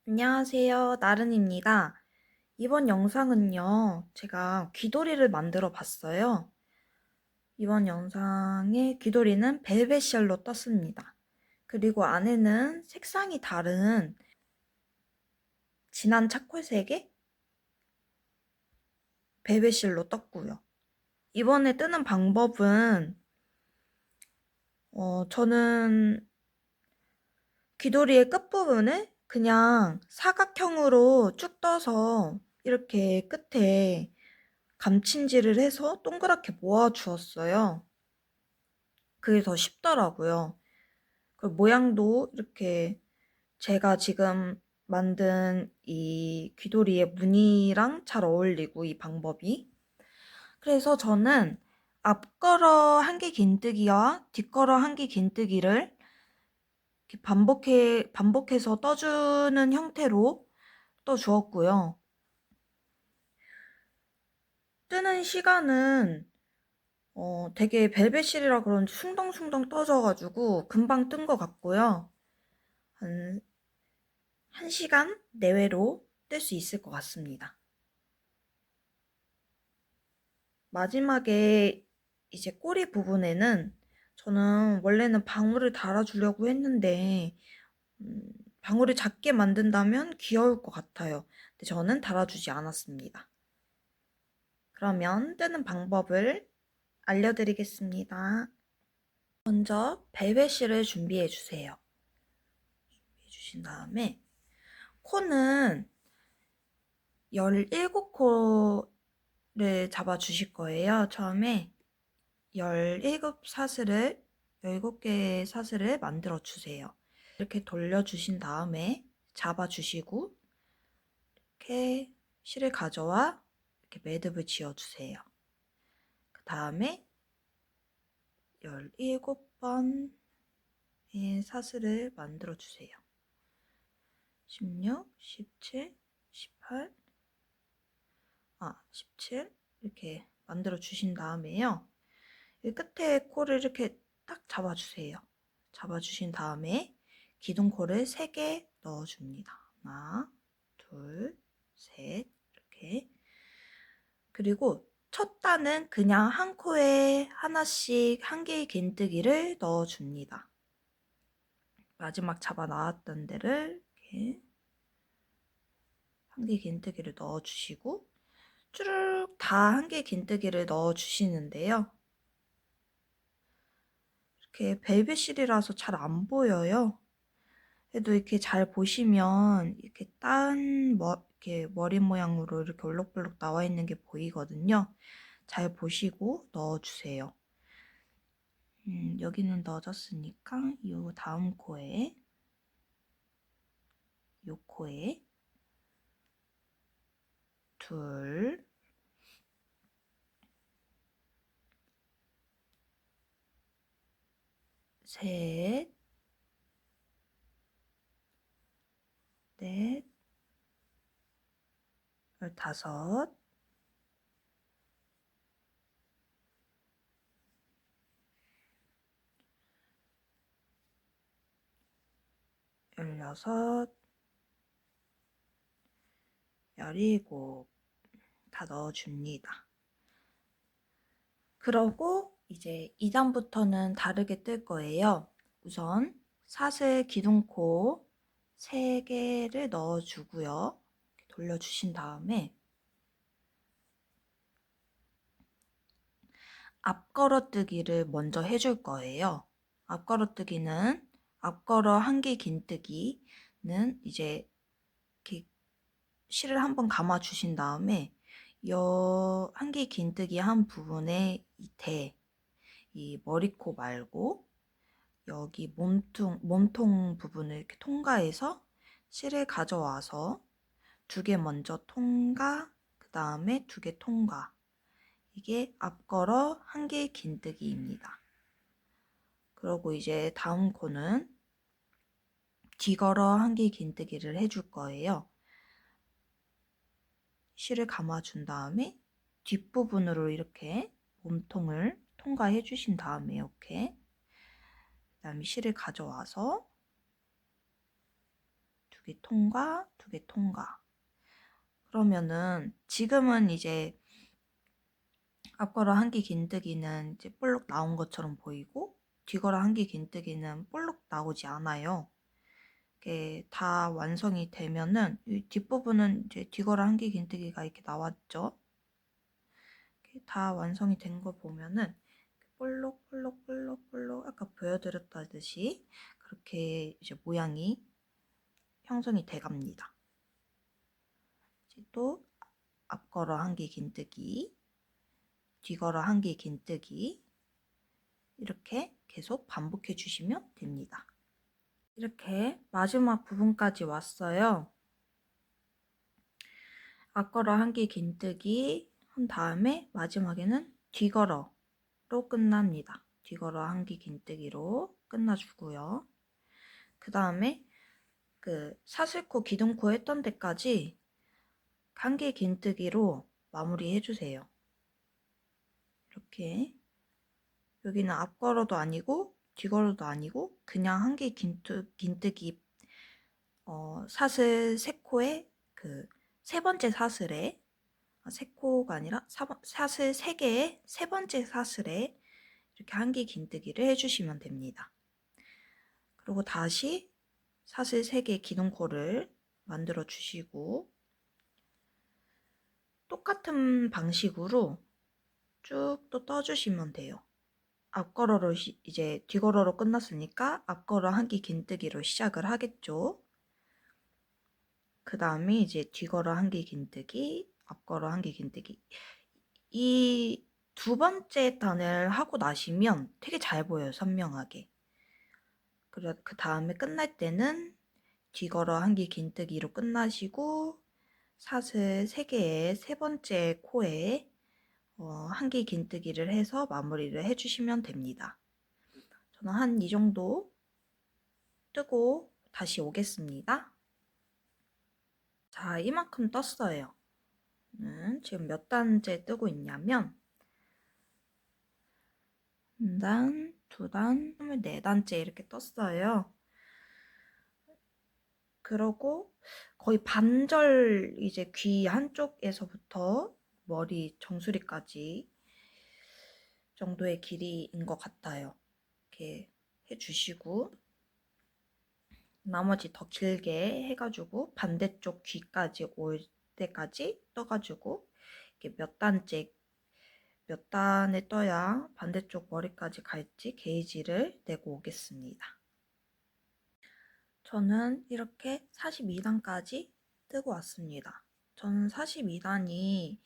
안녕하세요. 나른입니다. 이번 영상은요, 제가 귀돌이를 만들어 봤어요. 이번 영상의 귀돌이는 벨벳쉘로 떴습니다. 그리고 안에는 색상이 다른 진한 차콜색의 벨벳쉘로 떴고요. 이번에 뜨는 방법은 저는 귀돌이의 끝부분을 그냥 사각형으로 쭉 떠서 이렇게 끝에 감침질을 해서 동그랗게 모아 주었어요. 그게 더 쉽더라고요. 그 모양도 이렇게 제가 지금 만든 이 귀돌이의 무늬랑 잘 어울리고, 이 방법이. 그래서 저는 앞걸어 한개 긴뜨기와 뒷걸어 한개 긴뜨기를 이렇게 반복해서 떠주는 형태로 떠주었고요. 뜨는 시간은 되게 벨벳실이라 그런지 숭덩숭덩 떠져가지고 금방 뜬 것 같고요. 한 1시간 내외로 뜰 수 있을 것 같습니다. 마지막에 이제 꼬리 부분에는 저는 원래는 방울을 달아주려고 했는데 방울을 작게 만든다면 귀여울 것 같아요. 근데 저는 달아주지 않았습니다. 그러면 뜨는 방법을 알려드리겠습니다. 먼저 벨벳실을 준비해 주세요. 준비해 주신 다음에 코는 17코를 잡아 주실 거예요. 처음에 17개의 사슬을 만들어 주세요. 이렇게 돌려 주신 다음에 잡아 주시고 이렇게 실을 가져와 이렇게 매듭을 지어 주세요. 그 다음에 17번의 사슬을 만들어 주세요. 16, 17, 18, 17 이렇게 만들어 주신 다음에요. 이 끝에 코를 이렇게 딱 잡아주세요. 잡아주신 다음에 기둥코를 3개 넣어줍니다. 하나, 둘, 셋 이렇게. 그리고 첫 단은 그냥 한 코에 하나씩 한 개의 긴뜨기를 넣어줍니다. 마지막 잡아 나왔던 데를 이렇게 한 개 긴뜨기를 넣어주시고 쭈르륵 다 한 개 긴뜨기를 넣어주시는데요. 이렇게 벨벳실이라서 잘 안 보여요. 그래도 이렇게 잘 보시면 이렇게 이렇게 머리 모양으로 이렇게 올록볼록 나와 있는 게 보이거든요. 잘 보시고 넣어주세요. 여기는 넣어졌으니까 이 다음 코에, 이 코에 둘, 셋, 넷, 15, 16, 17 다 넣어줍니다. 그러고 이제 2단부터는 다르게 뜰 거예요. 우선 사슬 기둥코 3개를 넣어주고요. 돌려주신 다음에 앞걸어뜨기를 먼저 해줄 거예요. 앞걸어뜨기는 앞걸어 한 개 긴뜨기는 이제 이렇게 실을 한번 감아 주신 다음에 한 개 긴뜨기 한 부분에 이 머리코 말고 여기 몸통 부분을 이렇게 통과해서 실을 가져와서 2개 먼저 통과, 그 다음에 2개 통과. 이게 앞걸어 한 개 긴뜨기입니다. 그리고 이제 다음 코는 뒤걸어 한 개 긴뜨기를 해줄 거예요. 실을 감아준 다음에 뒷부분으로 이렇게 몸통을 통과해 주신 다음에 이렇게 그 다음에 실을 가져와서 개 통과, 2개 통과. 그러면은 지금은 이제 앞걸어 한기 긴뜨기는 이제 볼록 나온 것처럼 보이고 뒤걸어 한기 긴뜨기는 볼록 나오지 않아요. 이게 다 완성이 되면은 이 뒷부분은 이제 뒤걸어 한기 긴뜨기가 이렇게 나왔죠. 이렇게 다 완성이 된 거 보면은 볼록 아까 보여드렸다듯이 그렇게 이제 모양이 형성이 돼 갑니다. 이제 또 앞걸어 한기 긴뜨기, 뒤걸어 한기 긴뜨기 이렇게 계속 반복해 주시면 됩니다. 이렇게 마지막 부분까지 왔어요. 앞걸어 한기 긴뜨기 한 다음에 마지막에는 뒤걸어로 끝납니다. 뒤걸어 한기 긴뜨기로 끝나주고요. 그 다음에 그 사슬코 기둥코 했던 데까지 한기 긴뜨기로 마무리 해주세요. 이렇게 여기는 앞걸어도 아니고 뒤걸어도 아니고 그냥 한기 긴뜨기 사슬 3코에 그 세 번째 사슬에 3코가 아니라 사슬 3개의 세 번째 사슬에 이렇게 한기 긴뜨기를 해주시면 됩니다. 그리고 다시 사슬 3개 기둥코를 만들어 주시고 똑같은 방식으로 쭉 또 떠주시면 돼요. 앞걸어로 이제 뒤걸어로 끝났으니까 앞걸어 한기 긴뜨기로 시작을 하겠죠. 그 다음에 이제 뒤걸어 한기 긴뜨기, 앞걸어 한기 긴뜨기. 이 두 번째 단을 하고 나시면 되게 잘 보여요, 선명하게. 그 다음에 끝날 때는 뒤걸어 한기 긴뜨기로 끝나시고 사슬 3개의 세 번째 코에 한기 긴뜨기를 해서 마무리를 해주시면 됩니다. 저는 한 이 정도 뜨고 다시 오겠습니다. 자, 이만큼 떴어요. 지금 몇 단째 뜨고 있냐면 한 단, 2단, 24단째 이렇게 떴어요. 그러고 거의 반절 이제 귀 한쪽에서부터 머리 정수리까지 정도의 길이인 것 같아요. 이렇게 해주시고 나머지 더 길게 해가지고 반대쪽 귀까지 올 때까지 떠가지고 이렇게 몇 단에 떠야 반대쪽 머리까지 갈지 게이지를 내고 오겠습니다. 저는 이렇게 42단까지 뜨고 왔습니다. 저는 42단이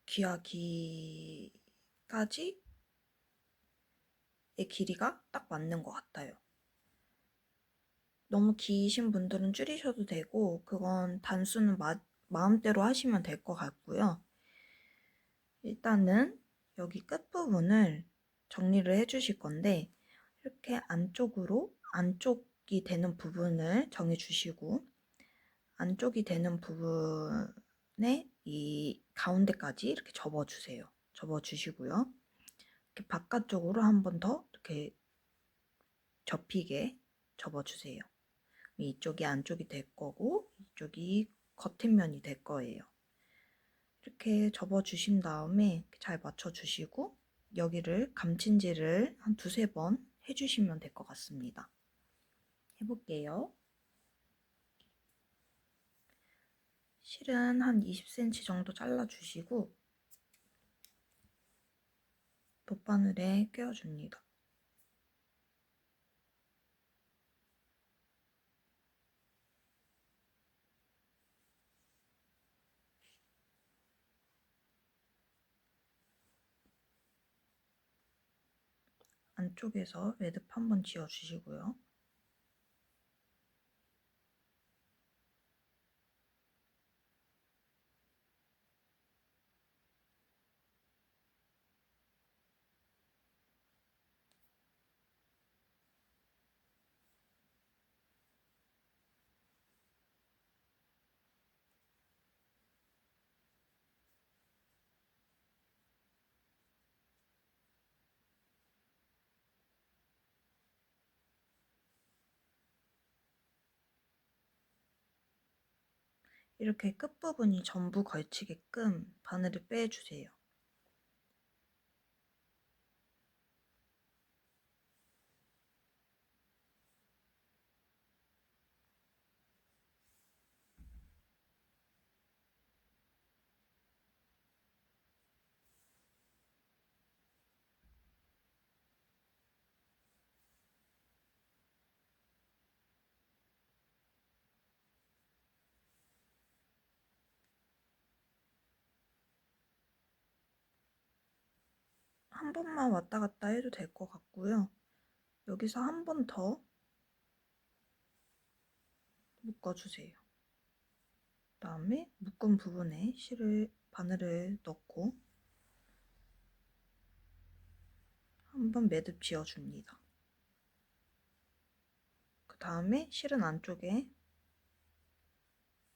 귀하기까지의 길이가 딱 맞는 것 같아요. 너무 기신 분들은 줄이셔도 되고 그건 단수는 마음대로 하시면 될 것 같고요. 일단은 여기 끝부분을 정리를 해 주실 건데 이렇게 안쪽이 되는 부분을 정해 주시고 안쪽이 되는 부분에 이 가운데까지 이렇게 접어 주세요. 접어 주시고요. 이렇게 바깥쪽으로 한 번 더 이렇게 접히게 접어 주세요. 이쪽이 안쪽이 될 거고 이쪽이 겉면이 될 거예요. 이렇게 접어 주신 다음에 잘 맞춰 주시고 여기를 감침질을 한 2~3번 해주시면 될 것 같습니다. 해볼게요. 실은 한 20cm 정도 잘라주시고 돗바늘에 꿰어줍니다. 안쪽에서 매듭 한번 지어주시고요. 이렇게 끝부분이 전부 걸치게끔 바늘을 빼주세요. 한 번만 왔다 갔다 해도 될 것 같고요. 여기서 한 번 더 묶어주세요. 그다음에 묶은 부분에 바늘을 넣고 한번 매듭 지어줍니다. 그 다음에 실은 안쪽에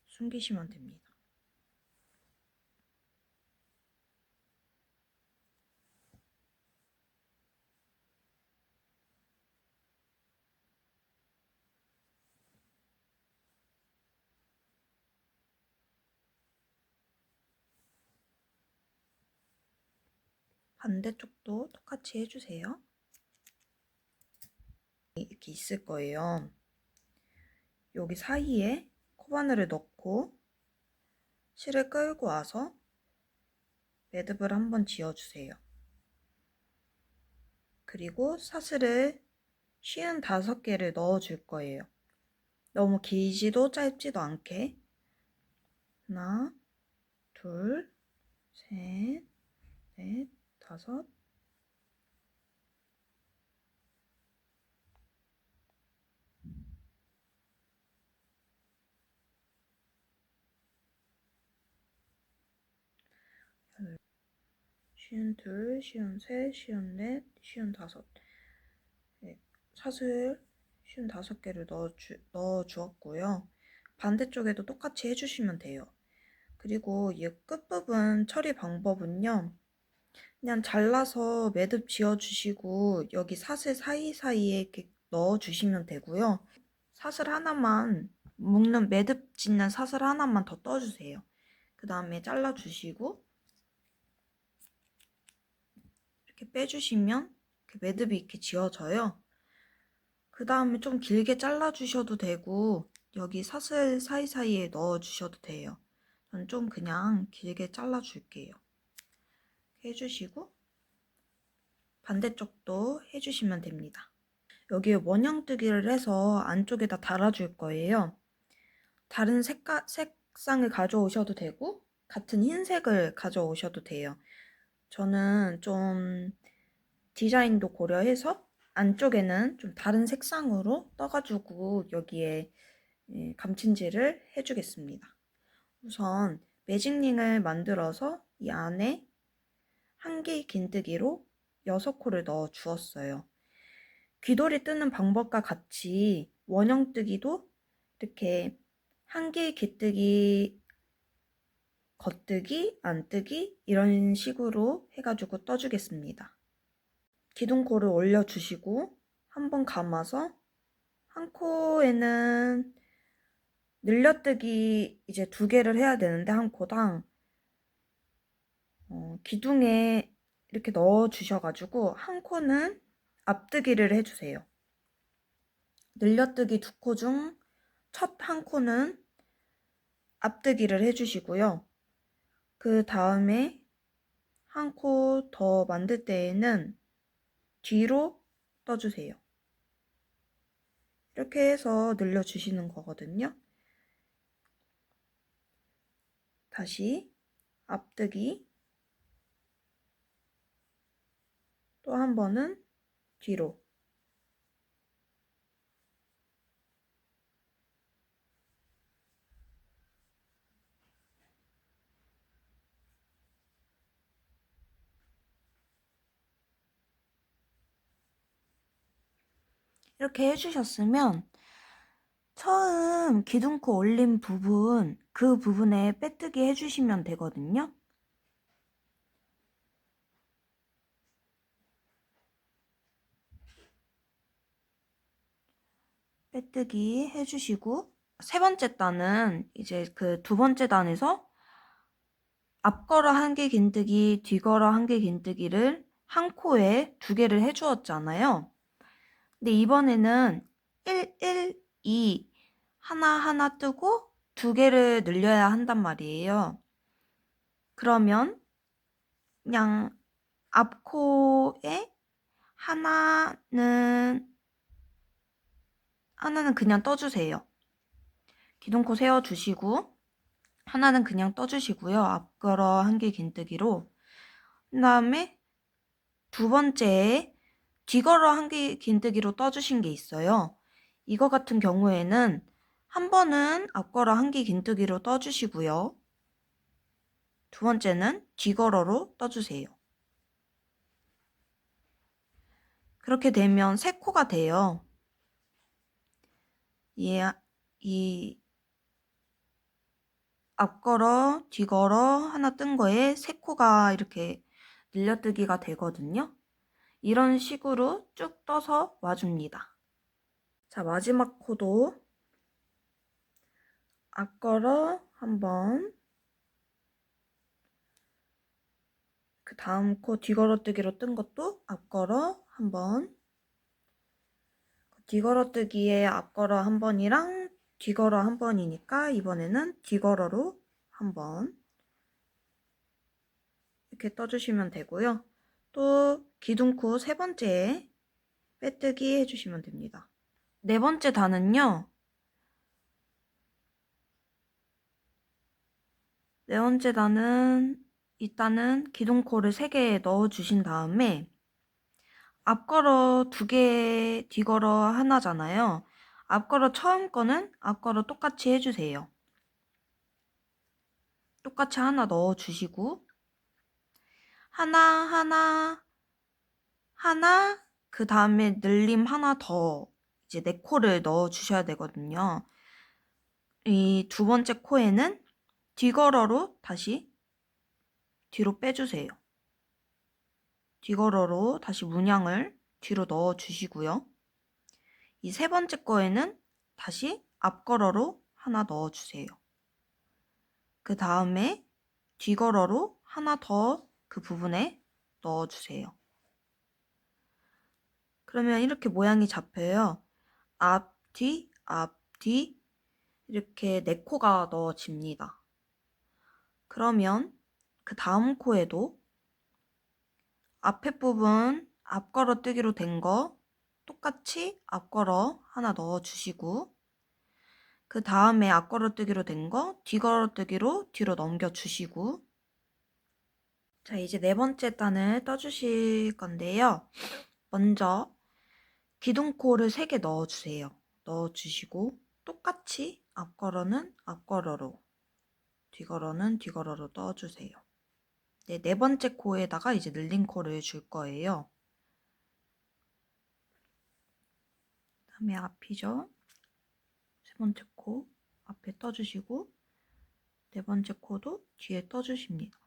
숨기시면 됩니다. 반대쪽도 똑같이 해주세요. 이렇게 있을 거예요. 여기 사이에 코바늘을 넣고 실을 끌고 와서 매듭을 한번 지어주세요. 그리고 사슬을 55개를 넣어줄 거예요. 너무 길지도 짧지도 않게. 하나, 둘, 셋, 넷, 다섯, 열, 52, 53, 54, 55. 네, 사슬 55개를 넣어주었고요. 반대쪽에도 똑같이 해주시면 돼요. 그리고 이 끝부분 처리 방법은요. 그냥 잘라서 매듭 지어주시고 여기 사슬 사이사이에 이렇게 넣어주시면 되고요. 사슬 하나만 묶는 매듭 짓는 사슬 하나만 더 떠주세요. 그 다음에 잘라주시고 이렇게 빼주시면 매듭이 이렇게 지어져요. 그 다음에 좀 길게 잘라주셔도 되고 여기 사슬 사이사이에 넣어주셔도 돼요. 전 좀 그냥 길게 잘라줄게요. 해주시고 반대쪽도 해주시면 됩니다. 여기에 원형뜨기를 해서 안쪽에다 달아줄 거예요. 다른 색상을 가져오셔도 되고 같은 흰색을 가져오셔도 돼요. 저는 좀 디자인도 고려해서 안쪽에는 좀 다른 색상으로 떠가지고 여기에 감침질을 해주겠습니다. 우선 매직링을 만들어서 이 안에 한 개의 긴뜨기로 6코를 넣어 주었어요. 귀돌이 뜨는 방법과 같이 원형뜨기도 이렇게 한 개의 깃뜨기, 겉뜨기, 안뜨기 이런 식으로 해가지고 떠주겠습니다. 기둥코를 올려주시고 한번 감아서 한 코에는 늘려뜨기 이제 2개를 해야 되는데 한 코당 기둥에 이렇게 넣어 주셔가지고 한 코는 앞뜨기를 해주세요. 늘려뜨기 2코 중 첫 한 코는 앞뜨기를 해주시고요. 그 다음에 한 코 더 만들 때에는 뒤로 떠주세요. 이렇게 해서 늘려주시는 거거든요. 다시 앞뜨기, 또 한 번은 뒤로. 이렇게 해주셨으면 처음 기둥코 올린 부분, 그 부분에 빼뜨기 해주시면 되거든요. 빼뜨기 해주시고 세 번째 단은 이제 그 두 번째 단에서 앞걸어 한 개 긴뜨기, 뒤걸어 한 개 긴뜨기를 한 코에 두 개를 해주었잖아요. 근데 이번에는 1, 1, 2 하나하나 뜨고 두 개를 늘려야 한단 말이에요. 그러면 그냥 앞코에 하나는 그냥 떠주세요. 기둥코 세워주시고 하나는 그냥 떠주시고요. 앞걸어 한 개 긴뜨기로. 그 다음에 두 번째에 뒤걸어 한 개 긴뜨기로 떠주신 게 있어요. 이거 같은 경우에는 한 번은 앞걸어 한 개 긴뜨기로 떠주시고요. 두 번째는 뒤걸어로 떠주세요. 그렇게 되면 세 코가 돼요. 이 앞걸어, 뒤걸어 하나 뜬 거에 세 코가 이렇게 늘려뜨기가 되거든요. 이런 식으로 쭉 떠서 와줍니다. 자, 마지막 코도 앞걸어 한 번, 그 다음 코 뒤걸어뜨기로 뜬 것도 앞걸어 한 번, 뒤걸어뜨기에 앞걸어 한 번이랑 뒤걸어 한 번이니까 이번에는 뒤걸어로 한 번 이렇게 떠주시면 되고요. 또 기둥코 세 번째에 빼뜨기 해주시면 됩니다. 네 번째 단은요. 네 번째 단은 일단은 기둥코를 3개 넣어주신 다음에 앞걸어 2개, 뒤걸어 하나잖아요. 앞걸어 처음 거는 앞걸어 똑같이 해주세요. 똑같이 하나 넣어주시고 하나, 그 다음에 늘림 하나 더 이제 4코를 넣어주셔야 되거든요. 이 두 번째 코에는 뒤걸어로 다시 뒤로 빼주세요. 뒤걸어로 다시 문양을 뒤로 넣어주시고요. 이 세 번째 거에는 다시 앞걸어로 하나 넣어주세요. 그 다음에 뒤걸어로 하나 더 그 부분에 넣어주세요. 그러면 이렇게 모양이 잡혀요. 앞, 뒤 이렇게 4코가 넣어집니다. 그러면 그 다음 코에도 앞에 부분 앞걸어 뜨기로 된 거 똑같이 앞걸어 하나 넣어주시고 그 다음에 앞걸어 뜨기로 된 거 뒤걸어 뜨기로 뒤로 넘겨주시고 자 이제 네 번째 단을 떠주실 건데요. 먼저 기둥코를 3개 넣어주세요. 넣어주시고 똑같이 앞걸어는 앞걸어로 뒤걸어는 뒤걸어로 떠주세요. 네 번째 코에다가 이제 늘린 코를 줄 거예요. 그다음에 앞이죠. 세 번째 코 앞에 떠주시고 네 번째 코도 뒤에 떠주십니다.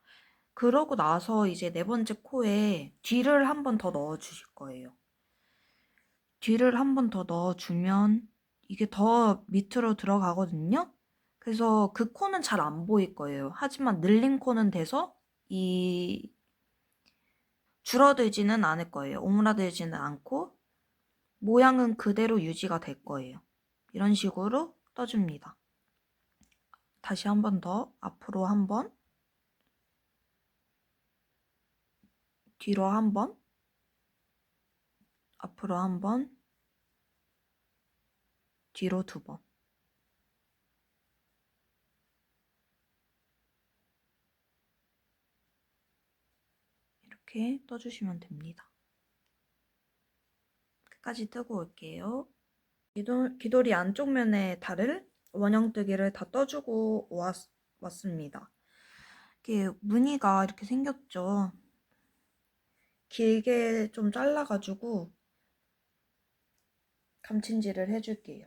그러고 나서 이제 네 번째 코에 뒤를 한 번 더 넣어주실 거예요. 뒤를 한 번 더 넣어주면 이게 더 밑으로 들어가거든요. 그래서 그 코는 잘 안 보일 거예요. 하지만 늘린 코는 돼서 이 줄어들지는 않을 거예요. 오므라들지는 않고 모양은 그대로 유지가 될 거예요. 이런 식으로 떠줍니다. 다시 한 번 더 앞으로 한 번, 뒤로 한 번, 앞으로 한 번, 뒤로 2번. 이렇게 떠주시면 됩니다. 끝까지 뜨고 올게요. 귀돌이 안쪽 면에 달을 원형뜨기를 다 떠주고 왔습니다. 이게 무늬가 이렇게 생겼죠. 길게 좀 잘라가지고 감침질을 해줄게요.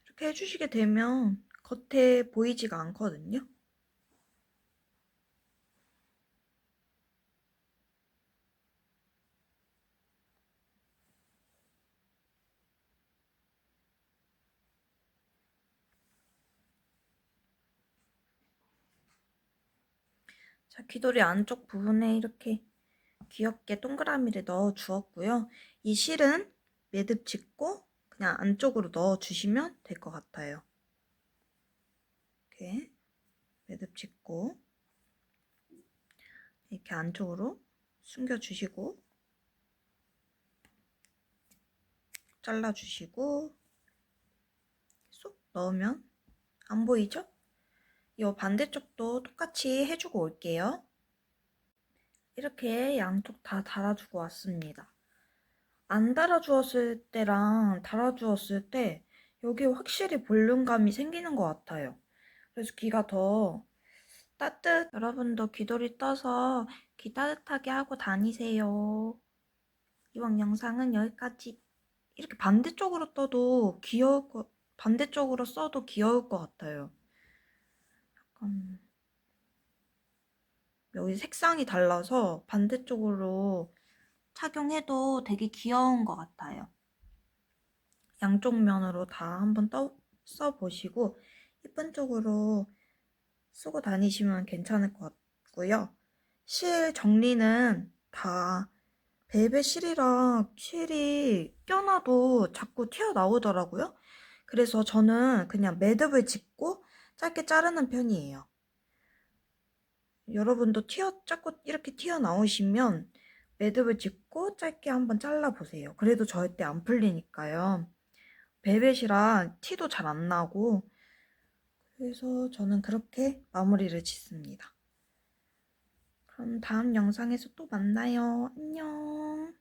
이렇게 해주시게 되면 겉에 보이지가 않거든요. 자, 귀돌이 안쪽 부분에 이렇게 귀엽게 동그라미를 넣어 주었고요. 이 실은 매듭 짚고 그냥 안쪽으로 넣어 주시면 될 것 같아요. 이렇게 매듭 짚고 이렇게 안쪽으로 숨겨 주시고 잘라 주시고 쏙 넣으면 안 보이죠? 이 반대쪽도 똑같이 해주고 올게요. 이렇게 양쪽 다 달아주고 왔습니다. 안 달아주었을 때랑 달아주었을 때 여기 확실히 볼륨감이 생기는 것 같아요. 그래서 귀가 더 여러분도 귀돌이 떠서 귀 따뜻하게 하고 다니세요. 이번 영상은 여기까지. 이렇게 반대쪽으로 떠도 반대쪽으로 써도 귀여울 것 같아요. 약간 여기 색상이 달라서 반대쪽으로 착용해도 되게 귀여운 것 같아요. 양쪽 면으로 다 한번 써보시고 예쁜 쪽으로 쓰고 다니시면 괜찮을 것 같고요. 실 정리는 다 벨벳 실이랑 실이 껴놔도 자꾸 튀어나오더라고요. 그래서 저는 그냥 매듭을 짚고 짧게 자르는 편이에요. 여러분도 자꾸 이렇게 튀어나오시면 매듭을 짚고 짧게 한번 잘라보세요. 그래도 절대 안 풀리니까요. 벨벳이라 티도 잘 안 나고 그래서 저는 그렇게 마무리를 짓습니다. 그럼 다음 영상에서 또 만나요. 안녕.